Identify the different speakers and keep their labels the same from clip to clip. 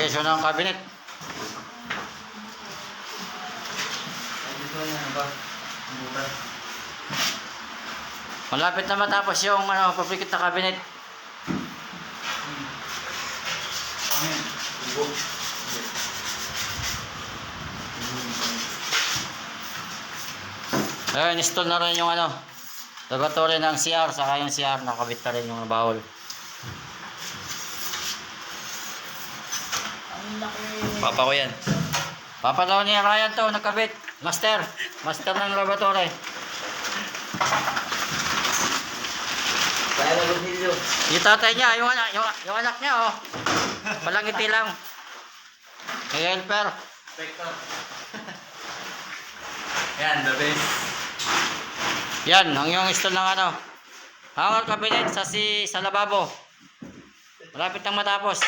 Speaker 1: Fabrication ng cabinet. Malapit na matapos yung pabrikit na cabinet. Ayun, install na rin yung lavatory ng CR, saka yung CR nakabit na rin yung bawol. Papa ko yan. Papa daw ni Ryan to, nakabit. Master ng lavatory. Yung tatay niya, yung anak niya, oh. Palangiti lang. May helper.
Speaker 2: Yan, the best.
Speaker 1: Yan, ang yung install ng hanger cabinet sa lababo. Malapit nang matapos.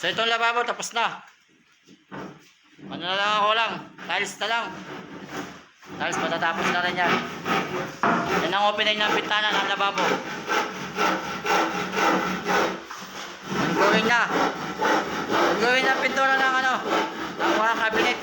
Speaker 1: So itong lababo tapos na. Ano na lang ako lang, tiles na lang. Tiles matatapos na rin yan. Yan ang opening ng bintana ng lababo. Ongoing na. Ongoing na pintura ng ng mga cabinet.